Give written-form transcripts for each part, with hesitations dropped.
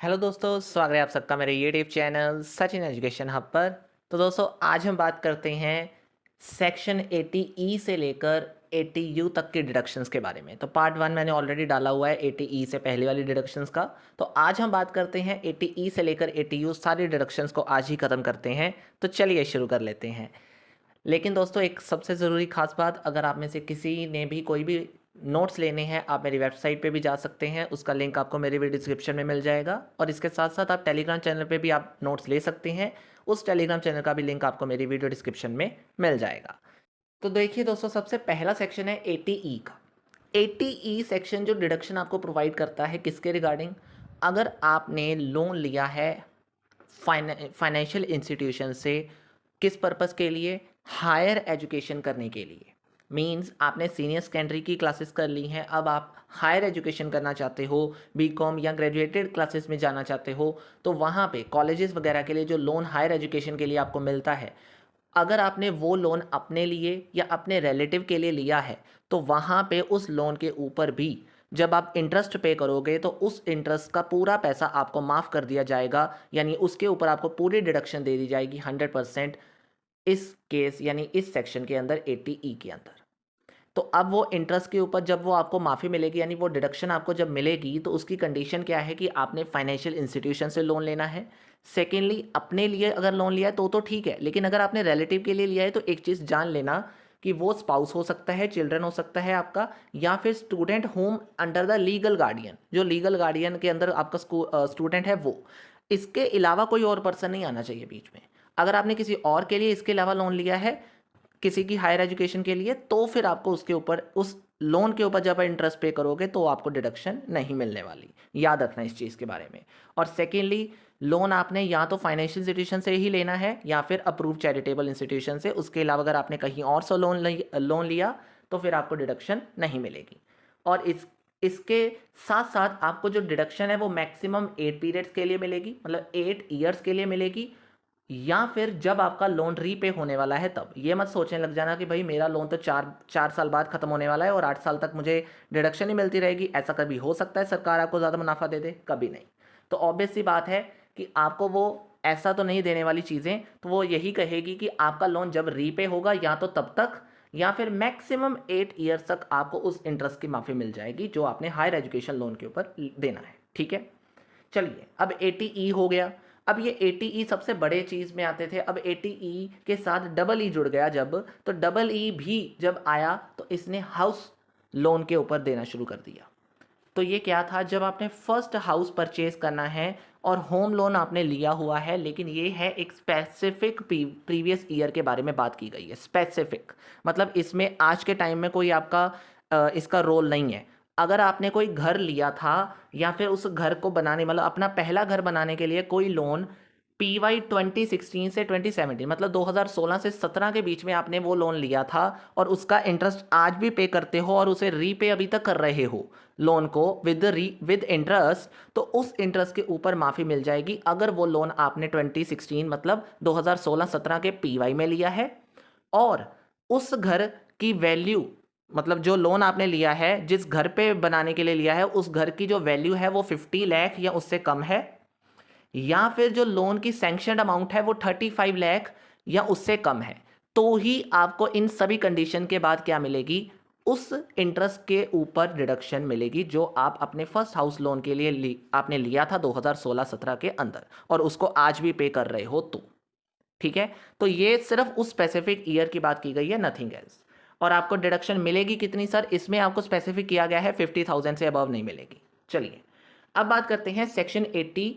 Hello दोस्तों, स्वागत है आप सबका मेरे YouTube channel Sachin education hub पर। तो दोस्तों, आज हम बात करते हैं सेक्शन 80 से लेकर 80 तक के डिडक्शंस के बारे में। तो पार्ट 1 मैंने ऑलरेडी डाला हुआ है 80 से पहले वाली डिडक्शंस का। तो आज हम बात करते हैं 80 से लेकर 80 सारे डिडक्शंस को आज ही ख़त्म करते हैं। तो चलिए शुरू कर लेते हैं। लेकिन दोस्तों, एक सबसे ज़रूरी खास बात, अगर आप में से किसी ने भी कोई भी नोट्स लेने हैं, आप मेरी वेबसाइट पे भी जा सकते हैं। उसका लिंक आपको मेरे वीडियो डिस्क्रिप्शन में मिल जाएगा। और इसके साथ साथ आप टेलीग्राम चैनल पे भी आप नोट्स ले सकते हैं। उस टेलीग्राम चैनल का भी लिंक आपको मेरी वीडियो डिस्क्रिप्शन में मिल जाएगा। तो देखिए दोस्तों, सबसे पहला सेक्शन है 80E का। 80E सेक्शन जो डिडक्शन आपको प्रोवाइड करता है किसके रिगार्डिंग, अगर आपने लोन लिया है फाइनेंशियल इंस्टीट्यूशन से, किस पर्पज़ के लिए, हायर एजुकेशन करने के लिए। मींस आपने सीनियर सेकेंडरी की क्लासेस कर ली हैं, अब आप हायर एजुकेशन करना चाहते हो, बीकॉम या ग्रेजुएटेड क्लासेस में जाना चाहते हो, तो वहाँ पे कॉलेजेस वगैरह के लिए जो लोन हायर एजुकेशन के लिए आपको मिलता है, अगर आपने वो लोन अपने लिए या अपने रिलेटिव के लिए लिया है, तो वहाँ पे उस लोन के ऊपर भी जब आप इंटरेस्ट पे करोगे तो उस इंटरेस्ट का पूरा पैसा आपको माफ़ कर दिया जाएगा। यानी उसके ऊपर आपको पूरी डिडक्शन दे दी जाएगी 100%, इस केस यानी इस सेक्शन के अंदर 80E के अंदर। तो अब वो इंटरेस्ट के ऊपर जब वो आपको माफ़ी मिलेगी, यानी वो डिडक्शन आपको जब मिलेगी, तो उसकी कंडीशन क्या है कि आपने फाइनेंशियल इंस्टीट्यूशन से लोन लेना है। सेकेंडली, अपने लिए अगर लोन लिया है तो ठीक है, लेकिन अगर आपने रिलेटिव के लिए लिया है तो एक चीज़ जान लेना कि वो स्पाउस हो सकता है, चिल्ड्रन हो सकता है आपका, या फिर student home under the legal guardian, जो लीगल गार्डियन के अंदर आपका स्टूडेंट है वो। इसके अलावा कोई और पर्सन नहीं आना चाहिए बीच में। अगर आपने किसी और के लिए इसके अलावा लोन लिया है, किसी की हायर एजुकेशन के लिए, तो फिर आपको उसके ऊपर, उस लोन के ऊपर जब आप इंटरेस्ट पे करोगे तो आपको डिडक्शन नहीं मिलने वाली। याद रखना इस चीज़ के बारे में। और सेकेंडली, लोन आपने या तो फाइनेंशियल इंस्टीट्यूशन से ही लेना है या फिर अप्रूव चैरिटेबल इंस्टीट्यूशन से। उसके अलावा अगर आपने कहीं और से लोन लिया तो फिर आपको डिडक्शन नहीं मिलेगी। और इसके साथ साथ आपको जो डिडक्शन है वो मैक्सिमम 8 पीरियड्स के लिए मिलेगी, मतलब 8 ईयर्स के लिए मिलेगी, या फिर जब आपका लोन रीपे होने वाला है तब। ये मत सोचने लग जाना कि भाई मेरा लोन तो चार साल बाद ख़त्म होने वाला है और 8 साल तक मुझे डिडक्शन ही मिलती रहेगी। ऐसा कभी हो सकता है सरकार आपको ज़्यादा मुनाफा दे दे? कभी नहीं। तो ऑब्वियस सी बात है कि आपको वो ऐसा तो नहीं देने वाली चीज़ें, तो वो यही कहेगी कि आपका लोन जब रीपे होगा या तो तब तक, या फिर मैक्सिमम 8 ईयर्स तक आपको उस इंटरेस्ट की माफ़ी मिल जाएगी जो आपने हायर एजुकेशन लोन के ऊपर देना है। ठीक है, चलिए अब 80E हो गया। अब ये 80E सबसे बड़े चीज़ में आते थे। अब 80E के साथ डबल ई जुड़ गया जब, तो डबल ई भी जब आया तो इसने हाउस लोन के ऊपर देना शुरू कर दिया। तो ये क्या था, जब आपने फर्स्ट हाउस परचेज करना है और होम लोन आपने लिया हुआ है, लेकिन ये है एक स्पेसिफिक प्रीवियस ईयर के बारे में बात की गई है। स्पेसिफिक मतलब इसमें आज के टाइम में कोई आपका इसका रोल नहीं है। अगर आपने कोई घर लिया था या फिर उस घर को बनाने, मतलब अपना पहला घर बनाने के लिए कोई लोन PY 2016 से 2017, मतलब 2016 से 17 के बीच में आपने वो लोन लिया था और उसका इंटरेस्ट आज भी पे करते हो और उसे रीपे अभी तक कर रहे हो लोन को विद इंटरेस्ट, तो उस इंटरेस्ट के ऊपर माफ़ी मिल जाएगी अगर वो लोन आपने 2016 मतलब 2016-17 के PY में लिया है और उस घर की वैल्यू, मतलब जो लोन आपने लिया है, जिस घर पे बनाने के लिए लिया है, उस घर की जो वैल्यू है वो 50 लाख या उससे कम है, या फिर जो लोन की सैंक्शन अमाउंट है वो 35 लाख या उससे कम है, तो ही आपको इन सभी कंडीशन के बाद क्या मिलेगी, उस इंटरेस्ट के ऊपर डिडक्शन मिलेगी जो आप अपने फर्स्ट हाउस लोन के लिए आपने लिया था 2016-17 के अंदर और उसको आज भी पे कर रहे हो तो। ठीक है, तो ये सिर्फ उस स्पेसिफिक ईयर की बात की गई है, नथिंग एल्स। और आपको डिडक्शन मिलेगी कितनी सर, इसमें आपको स्पेसिफिक किया गया है 50,000 से अबव नहीं मिलेगी। चलिए अब बात करते हैं सेक्शन 80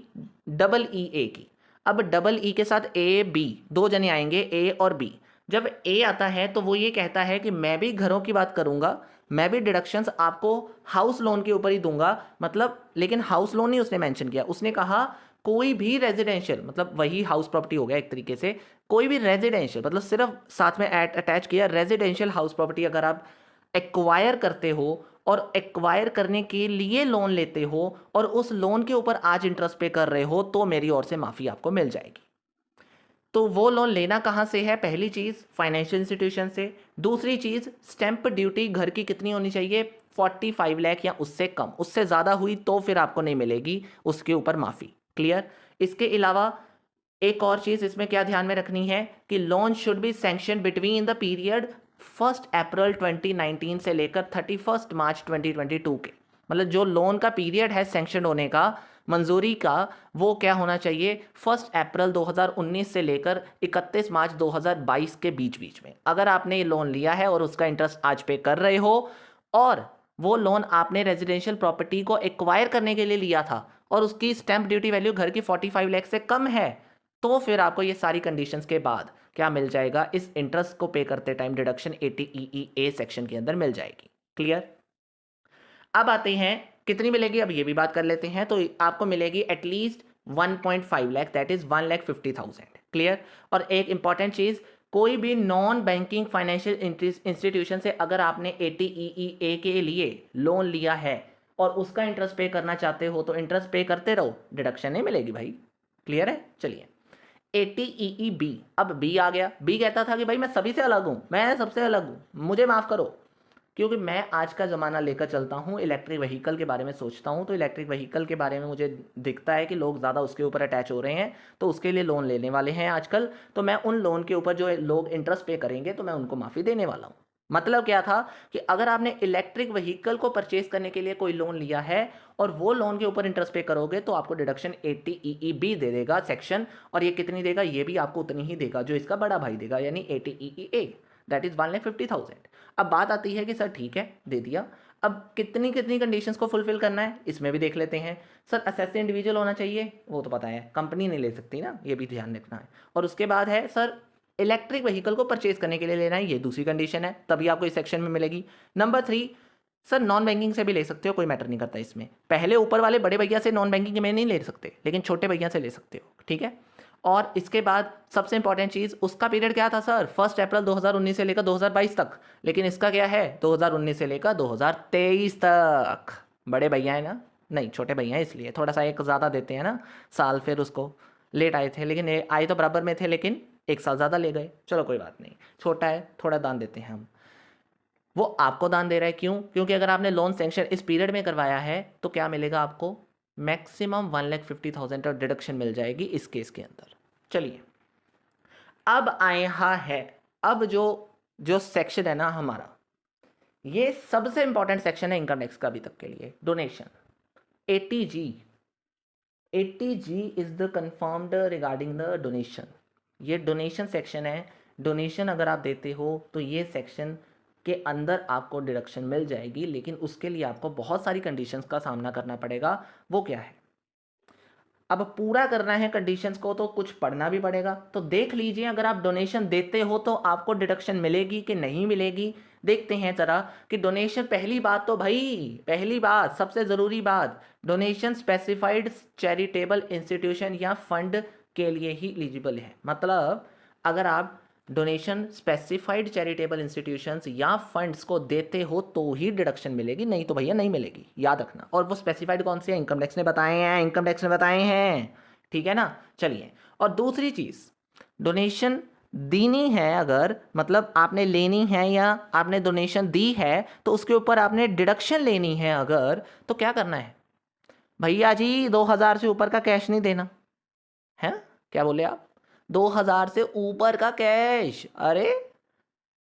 डबल ई ए की। अब डबल ई के साथ ए बी दो जने आएंगे, ए और बी। जब ए आता है तो वो ये कहता है कि मैं भी घरों की बात करूंगा, मैं भी डिडक्शंस आपको हाउस लोन के ऊपर ही दूंगा, मतलब लेकिन हाउस लोन नहीं उसने मेंशन किया, उसने कहा कोई भी रेजिडेंशियल, मतलब वही हाउस प्रॉपर्टी हो गया एक तरीके से, कोई भी रेजिडेंशियल, मतलब सिर्फ साथ में अटैच किया रेजिडेंशियल हाउस प्रॉपर्टी अगर आप एक्वायर करते हो और एक्वायर करने के लिए लोन लेते हो और उस लोन के ऊपर आज इंटरेस्ट पे कर रहे हो, तो मेरी ओर से माफ़ी आपको मिल जाएगी। तो वो लोन लेना कहाँ से है, पहली चीज़ फाइनेंशियल इंस्टीट्यूशन से, दूसरी चीज़ स्टैंप ड्यूटी घर की कितनी होनी चाहिए, 45 लाख या उससे कम, उससे ज़्यादा हुई तो फिर आपको नहीं मिलेगी उसके ऊपर माफ़ी। क्लियर। इसके अलावा एक और चीज़ इसमें क्या ध्यान में रखनी है कि loan should be sanction between the period 1 अप्रैल 2019 से लेकर 31 मार्च 2022 के, मतलब जो लोन का पीरियड है सैंक्शन होने का, मंजूरी का, वो क्या होना चाहिए 1 अप्रैल 2019 से लेकर 31 मार्च 2022 के बीच बीच में। अगर आपने ये लोन लिया है और उसका इंटरेस्ट आज पे कर रहे हो और वो लोन आपने रेजिडेंशियल प्रॉपर्टी को एक्वायर करने के लिए लिया था और उसकी स्टैंप ड्यूटी वैल्यू घर की 45 लाख से कम है, तो फिर आपको ये सारी कंडीशंस के बाद क्या मिल जाएगा, इस इंटरेस्ट को पे करते टाइम डिडक्शन 80EE सेक्शन के अंदर मिल जाएगी। क्लियर। अब आते हैं कितनी मिलेगी, अब ये भी बात कर लेते हैं। तो आपको मिलेगी at least 1.5 lakh, that is 1,50,000। Clear. और एक इंपॉर्टेंट चीज, कोई भी नॉन बैंकिंग फाइनेंशियल इंस्टीट्यूशन से अगर आपने 80EE के लिए लोन लिया है और उसका इंटरेस्ट पे करना चाहते हो तो इंटरेस्ट पे करते रहो, डिडक्शन नहीं मिलेगी भाई। क्लियर है। चलिए 80EE अब बी आ गया। बी कहता था कि भाई मैं सभी से अलग हूं, मैं सबसे अलग हूं, मुझे माफ करो, क्योंकि मैं आज का ज़माना लेकर चलता हूँ, इलेक्ट्रिक व्हीकल के बारे में सोचता हूँ, तो इलेक्ट्रिक व्हीकल के बारे में मुझे दिखता है कि लोग ज़्यादा उसके ऊपर अटैच हो रहे हैं, तो उसके लिए लोन लेने वाले हैं आजकल। तो मैं उन लोन के ऊपर जो लोग इंटरेस्ट पे करेंगे तो मैं उनको माफ़ी देने वाला हूँ। मतलब क्या था कि अगर आपने इलेक्ट्रिक व्हीकल को परचेज करने के लिए कोई लोन लिया है और वो लोन के ऊपर इंटरेस्ट पे करोगे तो आपको डिडक्शन 80EE दे देगा सेक्शन, और ये कितनी देगा, ये भी आपको उतनी ही देगा जो इसका बड़ा भाई देगा, यानी 80EE, दैट इज 1,50,000। अब बात आती है कि सर ठीक है दे दिया, अब कितनी कितनी कंडीशंस को फुलफिल करना है इसमें भी देख लेते हैं। सर असेस्ड इंडिविजुअल होना चाहिए, वो तो पता है, कंपनी नहीं ले सकती ना, ये भी ध्यान रखना है। और उसके बाद है सर इलेक्ट्रिक व्हीकल को परचेज करने के लिए लेना है, ये दूसरी कंडीशन है, तभी आपको इस सेक्शन में मिलेगी। नंबर 3, सर नॉन बैंकिंग से भी ले सकते हो, कोई मैटर नहीं करता इसमें। पहले ऊपर वाले बड़े भैया से नॉन बैंकिंग में नहीं ले सकते, लेकिन छोटे भैया से ले सकते हो, ठीक है। और इसके बाद सबसे इंपॉर्टेंट चीज़, उसका पीरियड क्या था सर, 1 अप्रैल 2019 से लेकर 2022 तक, लेकिन इसका क्या है 2019 से लेकर 2023 तक। बड़े भैया है ना, नहीं छोटे भैया हैं, इसलिए थोड़ा सा एक ज़्यादा देते हैं ना साल, फिर उसको लेट आए थे, लेकिन आए तो बराबर में थे, लेकिन एक साल ज़्यादा ले गए, चलो कोई बात नहीं, छोटा है थोड़ा दान देते हैं हम। वो आपको दान दे रहा है, क्यों, क्योंकि अगर आपने लोन सेंक्शन इस पीरियड में करवाया है तो क्या मिलेगा आपको, मैक्सिमम 1,50,000 और डिडक्शन मिल जाएगी इस केस के अंदर। चलिए अब आए है, अब जो जो सेक्शन है ना हमारा, ये सबसे इंपॉर्टेंट सेक्शन है इनकम टैक्स का अभी तक के लिए, donation 80G। 80G is the confirmed regarding the donation. ये डोनेशन सेक्शन है, डोनेशन अगर आप देते हो तो ये सेक्शन के अंदर आपको डिडक्शन मिल जाएगी, लेकिन उसके लिए आपको बहुत सारी कंडीशंस का सामना करना पड़ेगा। वो क्या है, अब पूरा करना है कंडीशंस को तो कुछ पढ़ना भी पड़ेगा। तो देख लीजिए, अगर आप डोनेशन देते हो तो आपको डिडक्शन मिलेगी कि नहीं मिलेगी। देखते हैं जरा कि डोनेशन, पहली बात तो भाई, पहली बात सबसे ज़रूरी बात, डोनेशन स्पेसिफाइड चैरिटेबल इंस्टीट्यूशन या फंड के लिए ही एलिजिबल है। मतलब अगर आप डोनेशन स्पेसिफाइड चैरिटेबल इंस्टीट्यूशंस या फंड्स को देते हो तो ही डिडक्शन मिलेगी, नहीं तो भैया नहीं मिलेगी, याद रखना। और वो स्पेसिफाइड कौन से हैं, इनकम टैक्स ने बताए हैं, इनकम टैक्स ने बताए हैं, ठीक है ना। चलिए, और दूसरी चीज़, डोनेशन देनी है अगर, मतलब आपने लेनी है या आपने डोनेशन दी है तो उसके ऊपर आपने डिडक्शन लेनी है अगर, तो क्या करना है भैया जी, 2,000 से ऊपर का कैश नहीं देना है। क्या बोले आप, 2,000 से ऊपर का कैश, अरे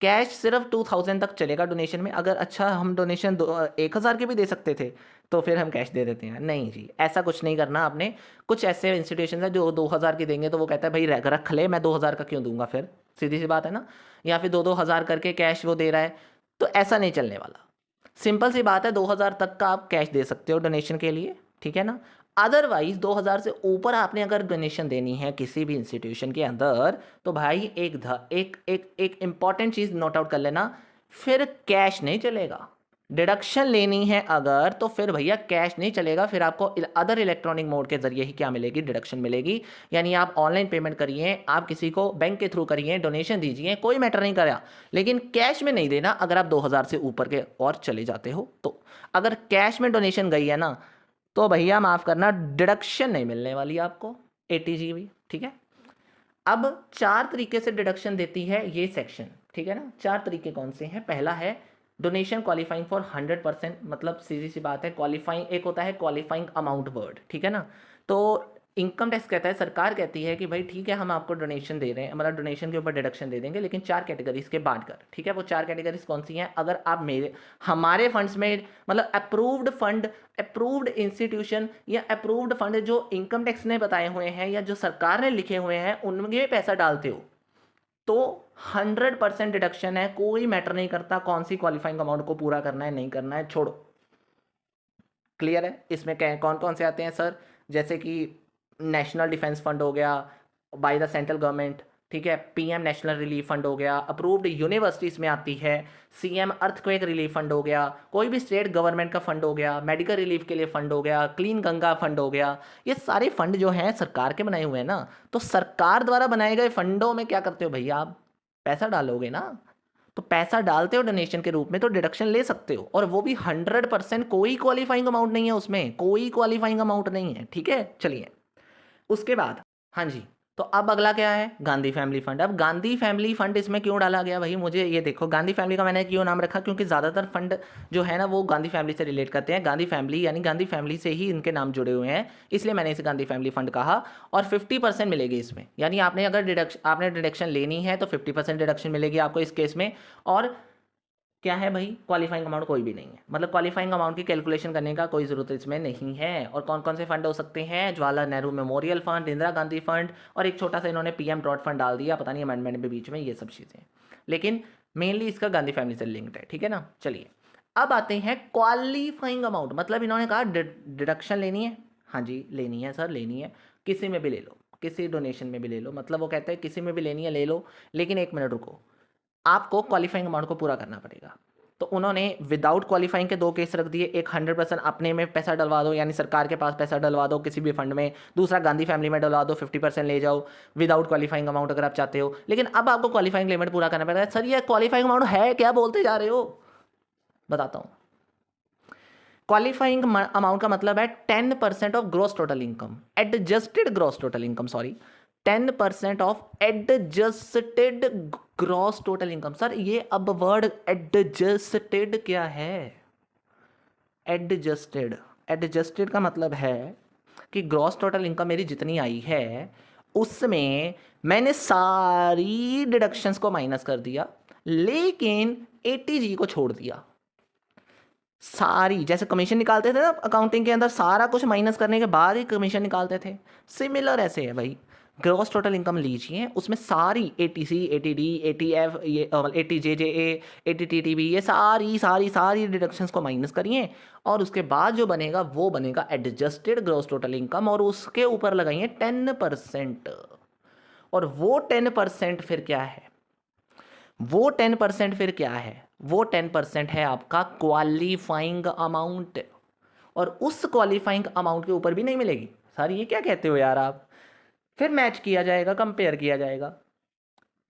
कैश सिर्फ 2,000 तक चलेगा डोनेशन में। अगर अच्छा हम डोनेशन 1,000 के भी दे सकते थे तो फिर हम कैश दे देते हैं, नहीं जी ऐसा कुछ नहीं करना आपने। कुछ ऐसे इंस्टीट्यूशन है जो 2,000 की देंगे तो वो कहता है भाई रख ले, मैं 2,000 का क्यों दूंगा, फिर सीधी सी बात है ना। या फिर 2,000 करके कैश वो दे रहा है, तो ऐसा नहीं चलने वाला। सिंपल सी बात है, 2,000 तक का आप कैश दे सकते हो डोनेशन के लिए, ठीक है ना। अदरवाइज 2,000 से ऊपर आपने अगर डोनेशन देनी है किसी भी इंस्टीट्यूशन के अंदर तो भाई एक इंपॉर्टेंट चीज़ नोट आउट कर लेना, फिर कैश नहीं चलेगा। डिडक्शन लेनी है अगर तो फिर भैया कैश नहीं चलेगा, फिर आपको अदर इलेक्ट्रॉनिक मोड के जरिए ही क्या मिलेगी, डिडक्शन मिलेगी। यानी आप ऑनलाइन पेमेंट करिए, आप किसी को बैंक के थ्रू करिए, डोनेशन दीजिए, कोई मैटर नहीं करा, लेकिन कैश में नहीं देना अगर आप 2,000 से ऊपर के और चले जाते हो तो। अगर कैश में डोनेशन गई है ना तो भैया माफ़ करना, डिडक्शन नहीं मिलने वाली आपको 80G भी, ठीक है। अब 4 तरीके से डिडक्शन देती है ये सेक्शन, ठीक है ना। 4 तरीके कौन से हैं, पहला है डोनेशन क्वालिफाइंग फॉर 100%, मतलब सीधी सी बात है, क्वालिफाइंग एक होता है क्वालिफाइंग अमाउंट वर्ड, ठीक है ना। तो इनकम टैक्स कहता है, सरकार कहती है कि भाई ठीक है हम आपको डोनेशन दे रहे हैं, मतलब डोनेशन के ऊपर डिडक्शन दे देंगे, लेकिन 4 कैटेगरीज के बांट कर। ठीक है, वो 4 कैटेगरीज कौन सी हैं? अगर आप हमारे फंड्स में, मतलब अप्रूव्ड फंड, अप्रूव्ड इंस्टीट्यूशन या अप्रूव्ड फंड जो इनकम टैक्स ने बताए हुए हैं या जो सरकार ने लिखे हुए हैं उनमें पैसा डालते हो तो 100% डिडक्शन है। कोई मैटर नहीं करता कौन सी क्वालिफाइंग अमाउंट को पूरा करना है नहीं करना है, छोड़ो। क्लियर है? इसमें क्या कौन कौन से आते हैं सर? जैसे कि नेशनल डिफेंस फंड हो गया बाय द सेंट्रल गवर्नमेंट, ठीक है, पीएम नेशनल रिलीफ फंड हो गया, अप्रूव्ड यूनिवर्सिटीज़ में आती है, सीएम अर्थक्वेक रिलीफ फंड हो गया, कोई भी स्टेट गवर्नमेंट का फंड हो गया, मेडिकल रिलीफ के लिए फंड हो गया, क्लीन गंगा फंड हो गया। ये सारे फंड जो हैं सरकार के बनाए हुए हैं ना, तो सरकार द्वारा बनाए गए फंडों में क्या करते हो भैया? आप पैसा डालोगे ना, तो पैसा डालते हो डोनेशन के रूप में तो डिडक्शन ले सकते हो, और वो भी 100%। कोई क्वालिफाइंग अमाउंट नहीं है उसमें, कोई क्वालिफाइंग अमाउंट नहीं है। ठीक है, चलिए उसके बाद, हाँ जी, तो अब अगला क्या है? Gandhi family fund. अब गांधी फैमिली फंड इसमें क्यों डाला गया भाई? मुझे ये देखो, गांधी फैमिली का मैंने क्यों नाम रखा, क्योंकि ज़्यादातर फंड जो है ना वो गांधी फैमिली से रिलेट करते हैं। गांधी फैमिली यानी गांधी फैमिली से ही इनके नाम जुड़े हुए हैं, इसलिए मैंने इसे गांधी फैमिली फंड कहा। और 50% मिलेगी इसमें, यानी आपने अगर आपने डिडक्शन लेनी है तो 50% डिडक्शन मिलेगी आपको इस केस में। और क्या है भाई? क्वालिफाइंग अमाउंट कोई भी नहीं है, मतलब क्वालिफाइंग अमाउंट की कैलकुलेशन करने का कोई ज़रूरत इसमें नहीं है। और कौन कौन से फंड हो सकते हैं? Jawaharlal Nehru memorial fund, Indira Gandhi fund, और एक छोटा सा इन्होंने पीएम ड्रॉट फंड डाल दिया, पता नहीं अमेंडमेंट में बीच में, ये सब चीज़ें। लेकिन मेनली इसका गांधी फैमिली से लिंक्ड है। ठीक है ना, चलिए अब आते हैं क्वालिफाइंग अमाउंट। मतलब इन्होंने कहा डिडक्शन लेनी है, हाँ जी लेनी है सर, लेनी है, किसी में भी ले लो, किसी डोनेशन में भी ले लो, मतलब वो कहते हैं किसी में भी लेनी है ले लो, लेकिन एक मिनट रुको, आपको क्वालिफाइंग अमाउंट को पूरा करना पड़ेगा। तो उन्होंने विदाउट क्वालिफाइंग के 2 केस रख दिए, एक 100% अपने में पैसा डलवा दो, यानी सरकार के पास पैसा डलवा दो किसी भी फंड में, दूसरा गांधी फैमिली में डलवा दो, 50% ले जाओ विदाउट क्वालिफाइंग अमाउंट अगर आप चाहते हो। लेकिन अब आपको क्वालिफाइंग लिमिट पूरा करना पड़ेगा। सर ये क्वालिफाइंग अमाउंट है क्या, बोलते जा रहे हो? बताता हूँ। क्वालिफाइंग अमाउंट का मतलब है 10% of gross total income, adjusted gross total income, sorry 10% of adjusted gross total income. Sir ये अब वर्ड एडजस्टेड क्या है? एडजस्टेड, एडजस्टेड का मतलब है कि ग्रॉस टोटल इनकम मेरी जितनी आई है उसमें मैंने सारी डिडक्शंस को माइनस कर दिया, लेकिन एटीजी को छोड़ दिया। सारी, जैसे कमीशन निकालते थे ना अकाउंटिंग के अंदर, सारा कुछ माइनस करने के बाद ही कमीशन निकालते थे, सिमिलर ऐसे है भाई। ग्रॉस टोटल इनकम लीजिए, उसमें सारी एटीसी, एटीडी, एटीएफ, ये एटीजेजेए, एटीटीटीबी, ये सारी सारी सारी डिडक्शंस को माइनस करिए, और उसके बाद जो बनेगा वो बनेगा एडजस्टेड ग्रॉस टोटल इनकम, और उसके ऊपर लगाइए 10%। और वो 10% फिर क्या है? वो 10% फिर क्या है? वो 10% है आपका क्वालिफाइंग अमाउंट, और उस क्वालिफाइंग अमाउंट के ऊपर भी नहीं मिलेगी। सर ये क्या कहते हो यार आप? फिर मैच किया जाएगा, कंपेयर किया जाएगा।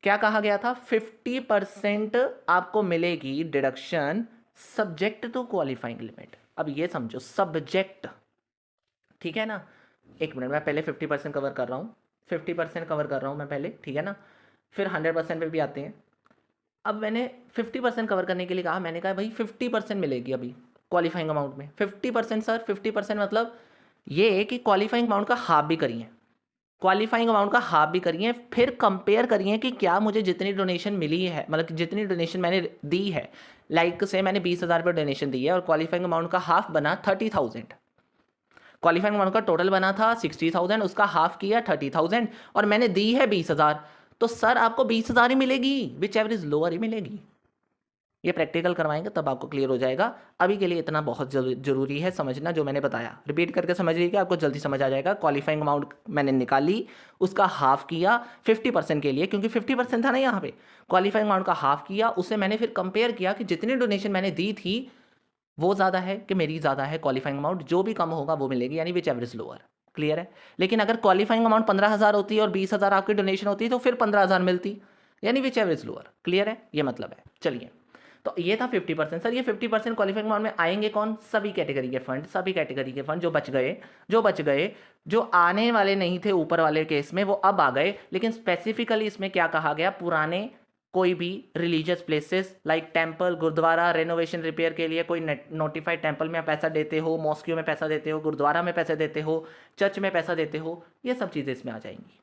क्या कहा गया था? 50% आपको मिलेगी deduction subject to qualifying limit. अब ये समझो सब्जेक्ट, ठीक है ना। एक मिनट, मैं पहले 50% कवर कर रहा हूँ, 50% कवर कर रहा हूँ मैं पहले, ठीक है ना, फिर 100% पे भी आते हैं। अब मैंने 50% कवर करने के लिए कहा, मैंने कहा भाई 50% मिलेगी अभी क्वालिफाइंग अमाउंट में। 50% सर, 50% मतलब ये कि क्वालिफाइंग अमाउंट का हाफ भी करिए, क्वालिफाइंग अमाउंट का हाफ भी करिए, फिर कंपेयर करिए कि क्या मुझे जितनी डोनेशन मिली है, मतलब जितनी डोनेशन मैंने दी है, लाइक से मैंने 20,000 रुपये डोनेशन दी है और क्वालिफाइंग अमाउंट का हाफ बना 30,000। क्वालिफाइंग अमाउंट का टोटल बना था 60,000, उसका हाफ किया 30,000, और मैंने दी है 20,000, तो सर आपको 20,000 ही मिलेगी, विच एवरेज लोअर ही मिलेगी। ये प्रैक्टिकल करवाएंगे तब आपको क्लियर हो जाएगा। अभी के लिए इतना बहुत जरूरी है समझना जो मैंने बताया, रिपीट करके समझ लीजिए, आपको जल्दी समझ आ जाएगा। क्वालिफाइंग अमाउंट मैंने निकाली, उसका हाफ किया 50% के लिए, क्योंकि 50% था ना यहाँ पे, क्वालिफाइंग अमाउंट का हाफ किया, उससे मैंने फिर कंपेयर किया कि जितनी डोनेशन मैंने दी थी वो ज़्यादा है कि मेरी ज़्यादा है क्वालिफाइंग अमाउंट, जो भी कम होगा वो मिलेगी, यानी विच एवरेज लोअर। क्लियर है? लेकिन अगर क्वालिफाइंग अमाउंट 15,000 होती और 20,000 आपकी डोनेशन होती तो फिर 15,000 मिलती, यानी विच एवरेज लोअर। क्लियर है? ये मतलब है। चलिए, तो ये था 50%। सर ये 50% क्वालिफाइंग अमाउंट में आएंगे कौन? सभी कैटेगरी के फंड, सभी कैटेगरी के फंड जो बच गए, जो आने वाले नहीं थे ऊपर वाले केस में, वो अब आ गए। लेकिन स्पेसिफिकली इसमें क्या कहा गया? पुराने कोई भी religious places like temple, gurdwara, renovation repair के लिए कोई नोटिफाइड टेम्पल में आप पैसा देते हो, मॉस्क्यू में पैसा देते हो, गुरुद्वारा में पैसे देते हो, चर्च में पैसा देते हो, ये सब चीज़ें इसमें आ जाएंगी,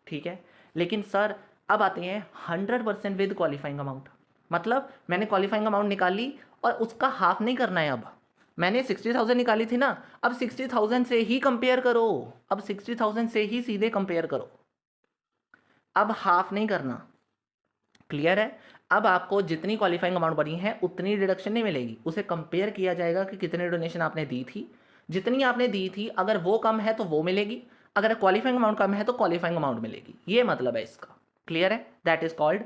ठीक है। लेकिन सर अब आते हैं 100% विद क्वालिफाइंग अमाउंट, मतलब मैंने क्वालिफाइंग अमाउंट निकाल ली और उसका हाफ नहीं करना है। अब मैंने 60,000 निकाली थी ना, अब 60,000 से ही कंपेयर करो, अब 60,000 से ही सीधे कंपेयर करो, अब हाफ नहीं करना, क्लियर है। अब आपको जितनी क्वालिफाइंग अमाउंट बनी है उतनी डिडक्शन नहीं मिलेगी, उसे कंपेयर किया जाएगा कि कितने डोनेशन आपने दी थी, जितनी आपने दी थी अगर वो कम है तो वो मिलेगी, अगर क्वालिफाइंग अमाउंट कम है तो क्वालिफाइंग अमाउंट मिलेगी, ये मतलब है इसका, क्लियर है। That is called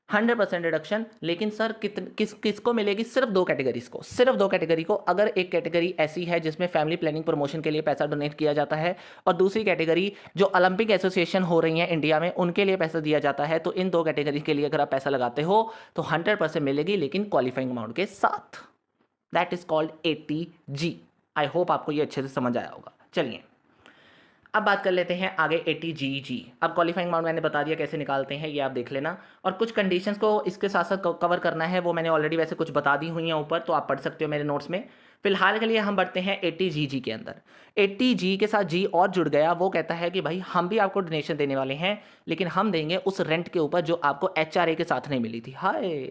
100% deduction. लेकिन सर किसको मिलेगी? सिर्फ दो कैटेगरीज को, सिर्फ दो कैटेगरी को। अगर एक कैटेगरी ऐसी है जिसमें फैमिली प्लानिंग प्रमोशन के लिए पैसा डोनेट किया जाता है और दूसरी कैटेगरी जो ओलंपिक एसोसिएशन हो रही है इंडिया में उनके लिए पैसा दिया जाता है, तो इन दो कैटेगरी के लिए अगर आप पैसा लगाते हो तो 100% मिलेगी, लेकिन क्वालिफाइंग अमाउंट के साथ। That is called ATG। I hope आपको ये अच्छे से समझ आया होगा। चलिए अब बात कर लेते हैं आगे ATGG। अब क्वालिफाइंग अमाउंट मैंने बता दिया कैसे निकालते हैं, ये आप देख लेना, और कुछ कंडीशंस को इसके साथ साथ कवर करना है, वो मैंने ऑलरेडी वैसे कुछ बता दी हुई हैं ऊपर, तो आप पढ़ सकते हो मेरे नोट्स में। फिलहाल के लिए हम बढ़ते हैं ATGG के अंदर। ATG के साथ G और जुड़ गया, वो कहता है कि भाई हम भी आपको डोनेशन देने वाले हैं, लेकिन हम देंगे उस रेंट के ऊपर जो आपको HRA के साथ नहीं मिली थी। हाय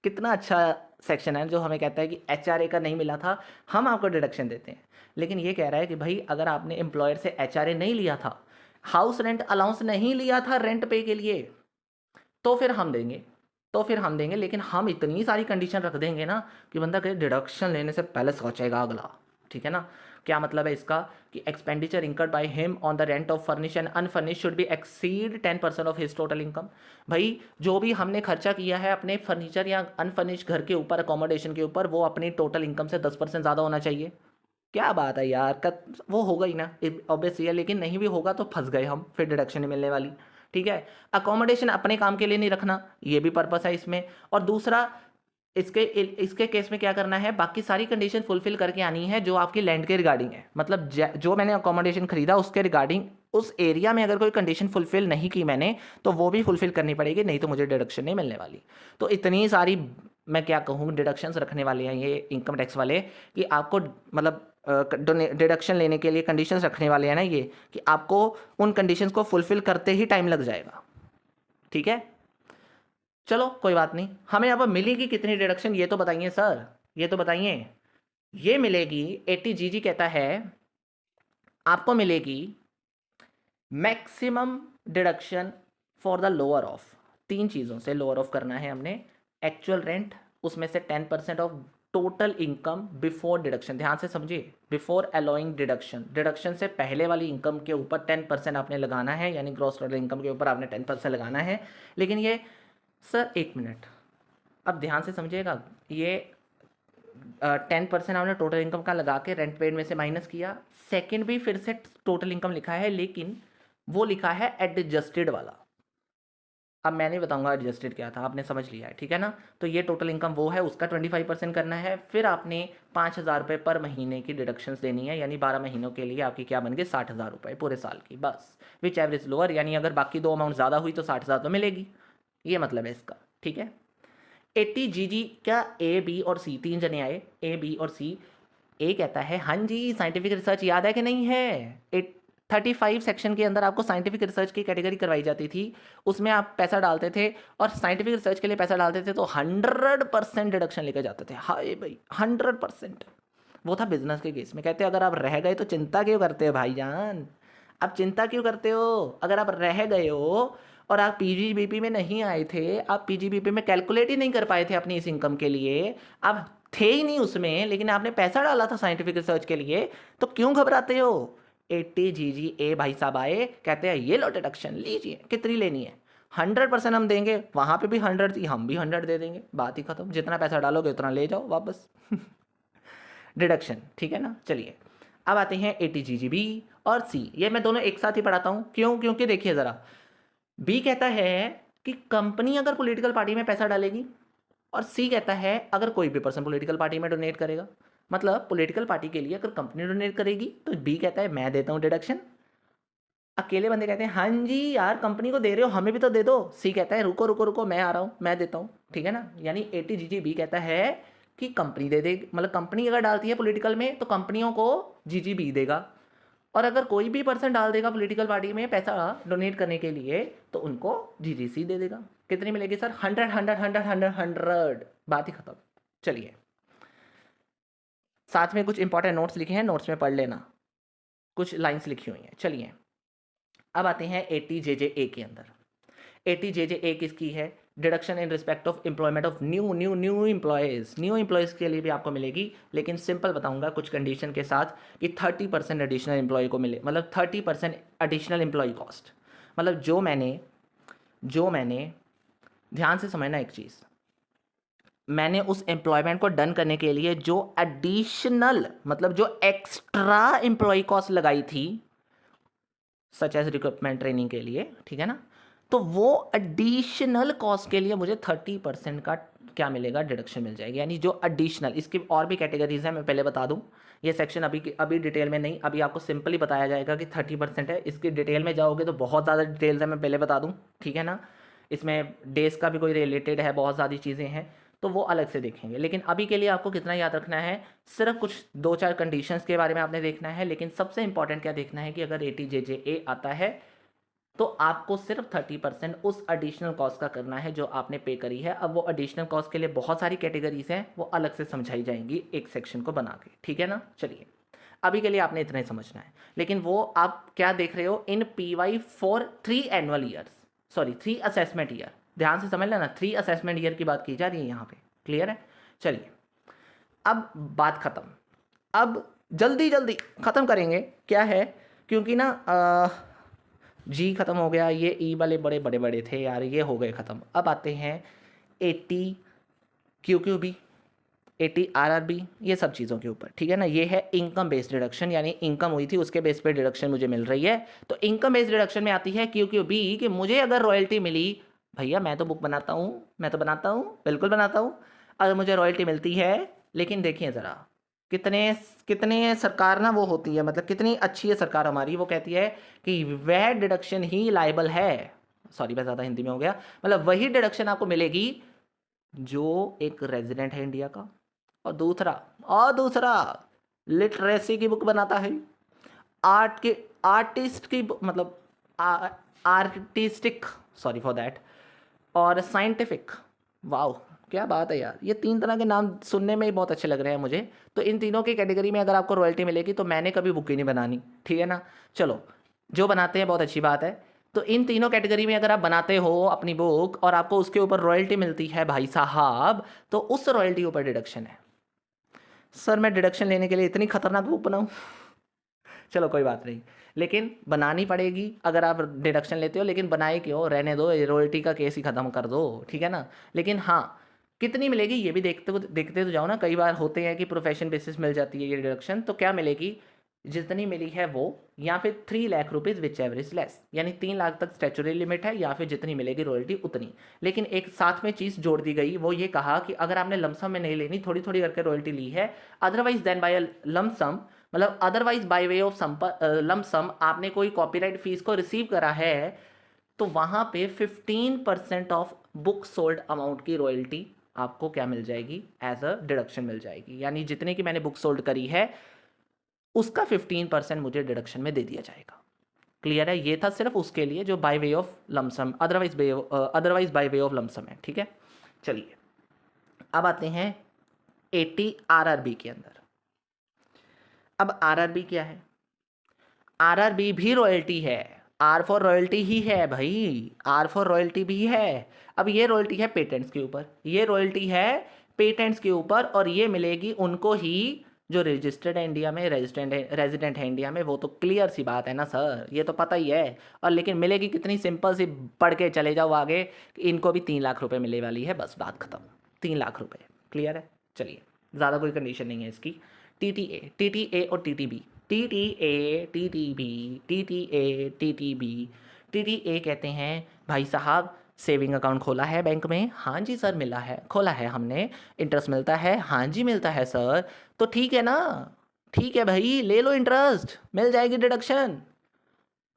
कितना अच्छा सेक्शन है जो हमें कहता है कि HRA का नहीं मिला था, हम आपको डिडक्शन देते हैं। लेकिन ये कह रहा है कि भाई अगर आपने एम्प्लॉयर से HRA नहीं लिया था, हाउस रेंट अलाउंस नहीं लिया था रेंट पे के लिए, तो फिर हम देंगे, लेकिन हम इतनी सारी कंडीशन रख देंगे ना कि बंदा कहे डिडक्शन लेने से पहले सोचेगा अगला, ठीक है ना। क्या मतलब है इसका कि expenditure incurred by him on the rent of furnish and unfurnished should be exceed 10% of his total income. भाई जो भी हमने खर्चा किया है अपने फर्नीचर या अनफर्निश घर के ऊपर, अकोमोडेशन के ऊपर, वो अपनी टोटल इनकम से 10% ज़्यादा होना चाहिए। क्या बात है यार, वो होगा ही ना, ऑब्वियसली है, लेकिन नहीं भी होगा तो फंस गए हम, फिर डिडक्शन नहीं मिलने वाली, ठीक है। अकोमोडेशन अपने काम के लिए नहीं रखना, ये भी पर्पस है इसमें। और दूसरा इसके केस में क्या करना है, बाकी सारी कंडीशन फुलफिल करके आनी है जो आपकी लैंड के रिगार्डिंग है, मतलब जो मैंने अकोमोडेशन खरीदा उसके रिगार्डिंग उस एरिया में अगर कोई कंडीशन फुलफिल नहीं की मैंने तो वो भी फुलफिल करनी पड़ेगी, नहीं तो मुझे डिडक्शन नहीं मिलने वाली। तो इतनी सारी मैं क्या कहूँ डिडक्शंस रखने वाले हैं ये इनकम टैक्स वाले, कि आपको मतलब डिडक्शन लेने के लिए कंडीशंस रखने वाले हैं ना ये, कि आपको उन कंडीशंस को फुलफिल करते ही टाइम लग जाएगा, ठीक है। चलो कोई बात नहीं, हमें अब मिलेगी कितनी डिडक्शन ये तो बताइए सर, ये तो बताइए। ये मिलेगी ATGG कहता है आपको मिलेगी maximum deduction for the lower of, तीन चीज़ों से लोअर ऑफ करना है हमने। एक्चुअल रेंट, उसमें से 10% of total income before deduction, ध्यान से समझिए, बिफोर अलाउइंग डिडक्शन, डिडक्शन से पहले वाली इनकम के ऊपर 10% आपने लगाना है, यानी ग्रॉस टोटल इनकम के ऊपर आपने 10% लगाना है। लेकिन ये सर एक मिनट, अब ध्यान से समझिएगा, ये 10% आपने टोटल इनकम का लगा के रेंट पेड में से माइनस किया, सेकंड भी फिर से टोटल इनकम लिखा है, लेकिन वो लिखा है एडजस्टेड वाला। अब मैं नहीं बताऊंगा एडजस्टेड क्या था, आपने समझ लिया है, ठीक है ना। तो ये टोटल इनकम वो है, उसका 25% करना है, फिर आपने 5,000 रुपये पर महीने की डिडक्शंस देनी है, यानी 12 महीनों के लिए आपकी क्या बन गई 60,000 रुपये पूरे साल की, बस। विच एवरेज लोअर, यानी अगर बाकी दो अमाउंट ज़्यादा हुई तो 60,000 तो मिलेगी, ये मतलब है इसका, ठीक है। ATGG क्या A, B और C, तीन जने आए, A, B और C। ए कहता है हाँ जी साइंटिफिक रिसर्च याद है कि नहीं है, 35 सेक्शन के अंदर आपको साइंटिफिक रिसर्च की कैटेगरी करवाई जाती थी, उसमें आप पैसा डालते थे और साइंटिफिक रिसर्च के लिए पैसा डालते थे तो 100% डिडक्शन लेकर जाते थे। हाय भाई 100%। वो था बिजनेस के केस में, कहते अगर आप रह गए तो चिंता क्यों करते हो भाईजान, आप चिंता क्यों करते हो, अगर आप रह गए हो और आप PGBP में नहीं आए थे, आप PGBP में कैलकुलेट ही नहीं कर पाए थे अपनी इस इनकम के लिए, आप थे ही नहीं उसमें, लेकिन आपने पैसा डाला था साइंटिफिक रिसर्च के लिए, तो क्यों घबराते हो। ATGG ए भाई साहब आए, कहते हैं ये लो डिडक्शन लीजिए, कितनी लेनी है, 100% हम देंगे, वहाँ पे भी 100 थी, हम भी 100 दे देंगे, बात ही खत्म, जितना पैसा डालोगे उतना ले जाओ वापस डिडक्शन, ठीक है ना। चलिए अब आते हैं ATGG B और C, ये मैं दोनों एक साथ ही पढ़ाता हूँ, क्यों, क्योंकि देखिए ज़रा, B कहता है कि कंपनी अगर पॉलिटिकल पार्टी में पैसा डालेगी, और C कहता है अगर कोई भी पर्सन पॉलिटिकल पार्टी में डोनेट करेगा, मतलब पॉलिटिकल पार्टी के लिए अगर कंपनी डोनेट करेगी तो B कहता है मैं देता हूँ डिडक्शन, अकेले बंदे कहते हैं हाँ जी यार कंपनी को दे रहे हो हमें भी तो दे दो, सी कहता है रुको रुको रुको मैं आ रहा हूँ मैं देता हूँ, ठीक है ना। यानी ATGGB कहता है कि कंपनी दे दे, मतलब कंपनी अगर डालती है पॉलिटिकल में तो कंपनियों को GGB देगा, और अगर कोई भी पर्सन डाल देगा पॉलिटिकल पार्टी में पैसा डोनेट करने के लिए तो उनको GGC दे देगा। कितनी मिलेगी सर? 100 बात ही खत्म। चलिए साथ में कुछ इंपॉर्टेंट नोट्स लिखे हैं, नोट्स में पढ़ लेना, कुछ लाइंस लिखी हुई हैं। चलिए अब आते हैं 80JJA के अंदर। 80JJA किसकी है? Deduction in respect of employment of new employees. New employees के लिए भी आपको मिलेगी, लेकिन सिंपल बताऊंगा कुछ कंडीशन के साथ कि 30% एडिशनल एम्प्लॉय को मिले, मतलब 30% एडिशनल एम्प्लॉय कॉस्ट। मतलब जो मैंने ध्यान से समझना एक चीज़, मैंने उस एम्प्लॉयमेंट को डन करने के लिए जो एडिशनल मतलब जो एक्स्ट्रा एम्प्लॉय कॉस्ट लगाई थी सच एज रिक्रूटमेंट ट्रेनिंग के लिए, ठीक है ना, तो वो एडिशनल कॉस्ट के लिए मुझे 30% का क्या मिलेगा? डिडक्शन मिल जाएगी। यानी जो एडिशनल, इसकी और भी कैटेगरीज हैं, मैं पहले बता दूं, ये सेक्शन अभी डिटेल में नहीं, अभी आपको सिंपली बताया जाएगा कि 30% है। इसकी डिटेल में जाओगे तो बहुत ज़्यादा डिटेल्स है, मैं पहले बता दूँ, ठीक है ना। इसमें डेज का भी कोई रिलेटेड है, बहुत सारी चीज़ें हैं, तो वो अलग से देखेंगे। लेकिन अभी के लिए आपको कितना याद रखना है? सिर्फ कुछ 2-4 कंडीशंस के बारे में आपने देखना है, लेकिन सबसे इंपॉर्टेंट क्या देखना है कि अगर 80JJA आता है तो आपको सिर्फ 30% उस एडिशनल कॉस्ट का करना है जो आपने पे करी है। अब वो एडिशनल कॉस्ट के लिए बहुत सारी कैटेगरीज हैं, वो अलग से समझाई जाएंगी एक सेक्शन को बना के, ठीक है ना। चलिए अभी के लिए आपने इतना ही समझना है, लेकिन वो आप क्या देख रहे हो? इन PY for 3 annual years, sorry 3 assessment year, ध्यान से समझ लेना, 3 असेसमेंट ईयर की बात की जा रही है यहाँ पे, क्लियर है। चलिए अब बात खत्म, अब जल्दी ख़त्म करेंगे, क्या है, क्योंकि ना जी ख़त्म हो गया, ये ई वाले बड़े थे यार, ये हो गए ख़त्म। अब आते हैं 80 QQB, 80 RRB, ये सब चीज़ों के ऊपर, ठीक है ना। ये है इनकम बेस्ड डिडक्शन, यानी इनकम हुई थी उसके बेस पे डिडक्शन मुझे मिल रही है। तो इनकम बेस्ड डिडक्शन में आती है QQB कि मुझे अगर रॉयल्टी मिली, भैया मैं तो बुक बनाता हूँ, मैं तो बनाता हूँ, बिल्कुल बनाता हूँ, अगर मुझे रॉयल्टी मिलती है, लेकिन देखिए ज़रा कितने कितने सरकार ना वो होती है, मतलब कितनी अच्छी है सरकार हमारी, वो कहती है कि वह डिडक्शन ही लायबल है, सॉरी मैं ज़्यादा हिंदी में हो गया, मतलब वही डिडक्शन आपको मिलेगी जो एक रेजिडेंट है इंडिया का, और दूसरा लिटरेसी की बुक बनाता है, आर्टिस्ट की मतलब आर्टिस्टिक, सॉरी फॉर दैट, और साइंटिफिक। वाओ क्या बात है यार, ये 3 तरह के नाम सुनने में ही बहुत अच्छे लग रहे हैं मुझे। तो इन तीनों की कैटेगरी में अगर आपको रॉयल्टी मिलेगी तो मैंने कभी बुक ही नहीं बनानी, ठीक है ना। चलो जो बनाते हैं बहुत अच्छी बात है। तो इन तीनों कैटेगरी में अगर आप बनाते हो अपनी बुक और आपको उसके ऊपर रॉयल्टी मिलती है भाई साहब, तो उस रॉयल्टी के ऊपर डिडक्शन है। सर मैं डिडक्शन लेने के लिए इतनी खतरनाक बुक बनाऊँ? चलो कोई बात नहीं, लेकिन बनानी पड़ेगी अगर आप डिडक्शन लेते हो, लेकिन बनाए क्यों, रहने दो, रॉयल्टी का केस ही ख़त्म कर दो, ठीक है ना। लेकिन हाँ कितनी मिलेगी ये भी देखते तो जाओ ना, कई बार होते हैं कि प्रोफेशन बेसिस मिल जाती है ये डिडक्शन, तो क्या मिलेगी? जितनी मिली है वो, या फिर 3 लाख रुपीज़ विच एवरेज लेस, यानी 3 लाख तक स्टैचुरी लिमिट है, या फिर जितनी मिलेगी रॉयल्टी उतनी। लेकिन एक साथ में चीज़ जोड़ दी गई, वो ये कहा कि अगर आपने लमसम में नहीं लेनी, थोड़ी थोड़ी करके रॉयल्टी ली है, अदरवाइज देन बाय लमसम, मतलब otherwise by way of lump sum आपने कोई कॉपीराइट फीस को रिसीव करा है, तो वहाँ पे 15% ऑफ बुक सोल्ड अमाउंट की रॉयल्टी आपको क्या मिल जाएगी? एज अ डिडक्शन मिल जाएगी। यानी जितने की मैंने बुक सोल्ड करी है उसका 15% मुझे डिडक्शन में दे दिया जाएगा। क्लियर है? ये था सिर्फ उसके लिए जो by way of lump sum, otherwise by way of lump sum है, ठीक है। चलिए अब आते हैं 80 RRB के अंदर। अब RRB क्या है? RRB भी रॉयल्टी है, आर फॉर रॉयल्टी ही है भाई, आर फॉर रॉयल्टी भी है। अब ये रॉयल्टी है पेटेंट्स के ऊपर, ये रॉयल्टी है पेटेंट्स के ऊपर, और ये मिलेगी उनको ही जो रजिस्टर्ड है इंडिया में, रेजिडेंट है इंडिया में, वो तो क्लियर सी बात है ना सर, ये तो पता ही है। और लेकिन मिलेगी कितनी? सिंपल सी, पढ़ के चले जाओ आगे, इनको भी 3 लाख रुपए मिलने वाली है, बस बात खत्म, 3 लाख रुपए, क्लियर है। चलिए ज़्यादा कोई कंडीशन नहीं है इसकी। TTA और TTB, TTA कहते हैं भाई साहब सेविंग अकाउंट खोला है बैंक में, हाँ जी सर मिला है, खोला है हमने, इंटरेस्ट मिलता है, हाँ जी मिलता है सर, तो ठीक है ना, ठीक है भाई ले लो इंटरेस्ट, मिल जाएगी डिडक्शन।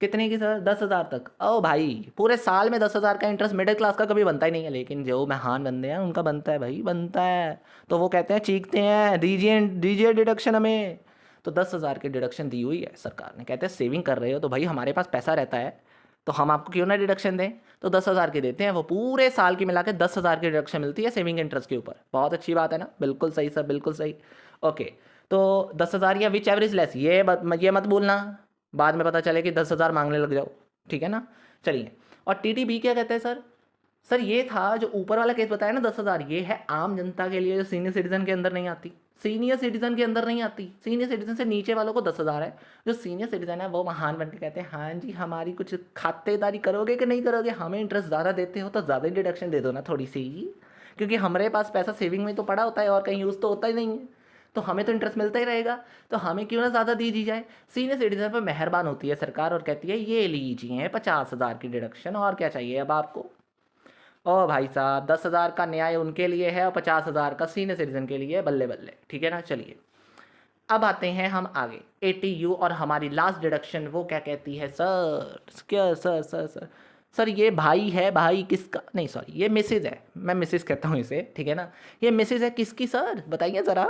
कितने की सर? 10,000 तक। ओ भाई, पूरे साल में 10,000 का इंटरेस्ट मिडिल क्लास का कभी बनता ही नहीं है, लेकिन जो महान बंदे हैं उनका बनता है भाई, बनता है। तो वो कहते हैं, चीखते हैं, दीजिए दीजिए डिडक्शन हमें। तो 10,000 की डिडक्शन दी हुई है सरकार ने। कहते हैं सेविंग कर रहे हो तो भाई हमारे पास पैसा रहता है, तो हम आपको क्यों ना डिडक्शन दें। तो 10,000 की देते हैं, वो पूरे साल की मिला के 10,000 की डिडक्शन मिलती है सेविंग इंटरेस्ट के ऊपर। बहुत अच्छी बात है ना? बिल्कुल सही सर, बिल्कुल सही। ओके, तो 10,000 या विच एवरेज लेस, ये मत बोलना बाद में पता चले कि 10,000 मांगने लग जाओ, ठीक है ना? चलिए, और टीटीबी क्या कहते हैं सर? सर ये था जो ऊपर वाला केस बताया ना 10,000, ये है आम जनता के लिए जो सीनियर सिटीजन के अंदर नहीं आती। सीनियर सिटीजन के अंदर नहीं आती, सीनियर सिटीजन से नीचे वालों को 10,000 है। जो सीनियर सिटीजन है वो महान बन के कहते हैं, हाँ जी हमारी कुछ खातेदारी करोगे कि नहीं करोगे, हमें इंटरेस्ट ज़्यादा देते हो तो ज़्यादा ही डिडक्शन दे दो ना थोड़ी सी, क्योंकि हमारे पास पैसा सेविंग में तो पड़ा होता है और कहीं यूज़ तो होता ही नहीं है, तो हमें तो इंटरेस्ट मिलता ही रहेगा, तो हमें क्यों ना ज़्यादा दी जाए। सीनियर सिटीजन पर मेहरबान होती है सरकार और कहती है ये लीजिए 50,000 की डिडक्शन, और क्या चाहिए अब आपको। ओ भाई साहब, 10,000 का न्याय उनके लिए है और 50,000 का सीनियर सिटीजन के लिए, बल्ले बल्ले, ठीक है ना? चलिए, अब आते हैं हम आगे, एटीयू और हमारी लास्ट डिडक्शन वो क्या कहती है सर? क्या सर सर सर सर ये भाई है, भाई किसका? नहीं सॉरी, ये मिसेज है, मैं मिसेज कहता हूँ इसे, ठीक है ना? ये मिसेज है किसकी सर, बताइए ज़रा।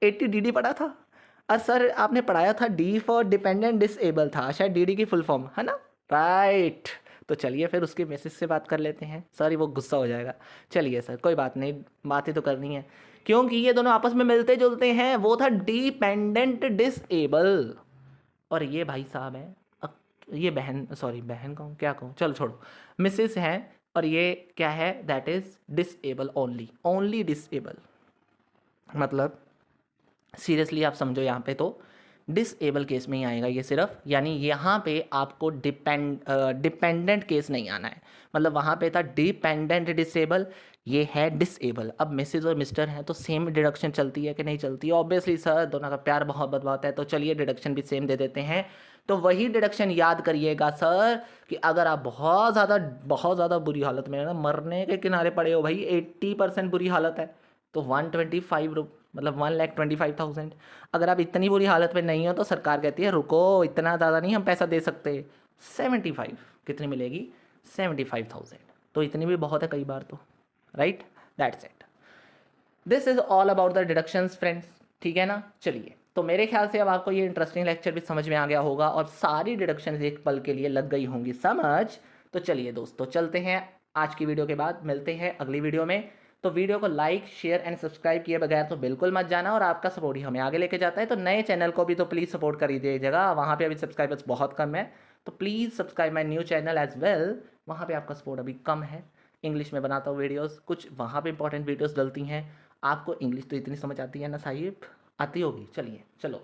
80 DD पढ़ा था? और सर आपने पढ़ाया था डी फॉर डिपेंडेंट डिसेबल था शायद, डीडी की फुल फॉर्म है ना? राइट। तो चलिए फिर उसके मैसेज से बात कर लेते हैं। सॉरी वो गुस्सा हो जाएगा। चलिए सर कोई बात नहीं, बातें तो करनी है क्योंकि ये दोनों आपस में मिलते जुलते हैं। वो था डिपेंडेंट डिसेबल, और ये भाई साहब है, ये बहन, सॉरी बहन कहूँ क्या कहूँ, चलो छोड़ो, मिसेस हैं, और ये क्या है, that is disable only, only disable. मतलब सीरियसली आप समझो, यहाँ पे तो डिसेबल केस में ही आएगा ये सिर्फ, यानी यहाँ पे आपको डिपेंडेंट केस नहीं आना है। मतलब वहाँ पे था डिपेंडेंट डिसेबल, ये है डिसेबल। अब मिसेज और मिस्टर हैं तो सेम डिडक्शन चलती है कि नहीं चलती है? ऑब्वियसली सर, दोनों का प्यार मोहब्बत बहुत है, तो चलिए डिडक्शन भी सेम दे देते हैं। तो वही डिडक्शन याद करिएगा सर, कि अगर आप बहुत ज़्यादा बुरी हालत में है ना, मरने के किनारे पड़े हो भाई, 80% बुरी हालत है, तो 125 मतलब 1,25,000। अगर आप इतनी बुरी हालत में नहीं हो तो सरकार कहती है रुको, इतना ज़्यादा नहीं हम पैसा दे सकते, 75, कितनी मिलेगी? 75,000। तो इतनी भी बहुत है कई बार तो, right? That's it, this is all about the deductions friends, ठीक है ना? चलिए, तो मेरे ख्याल से अब आपको ये इंटरेस्टिंग लेक्चर भी समझ में आ गया होगा और सारी डिडक्शंस एक पल के लिए लग गई होंगी समझ। तो चलिए दोस्तों, चलते हैं आज की वीडियो के बाद, मिलते हैं अगली वीडियो में। तो वीडियो को लाइक शेयर एंड सब्सक्राइब किए बगैर तो बिल्कुल मत जाना, और आपका सपोर्ट ही हमें आगे लेके जाता है। तो नए चैनल को भी तो प्लीज़ सपोर्ट कर ही दीजिएगा, वहाँ पे अभी सब्सक्राइबर्स बहुत कम है, तो please subscribe my new channel as well. वहाँ पे आपका सपोर्ट अभी कम है। इंग्लिश में बनाता हूँ वीडियोस, कुछ वहाँ पे इंपॉर्टेंट वीडियोस डलती हैं। आपको इंग्लिश तो इतनी समझ आती है ना साहिब? आती होगी, चलिए चलो,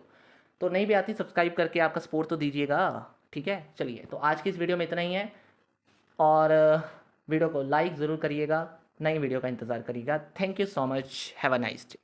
तो नहीं भी आती सब्सक्राइब करके आपका सपोर्ट तो दीजिएगा, ठीक है? चलिए, तो आज की इस वीडियो में इतना ही है, और वीडियो को लाइक ज़रूर करिएगा, नई वीडियो का इंतज़ार करिएगा। Thank you so much, have a nice day.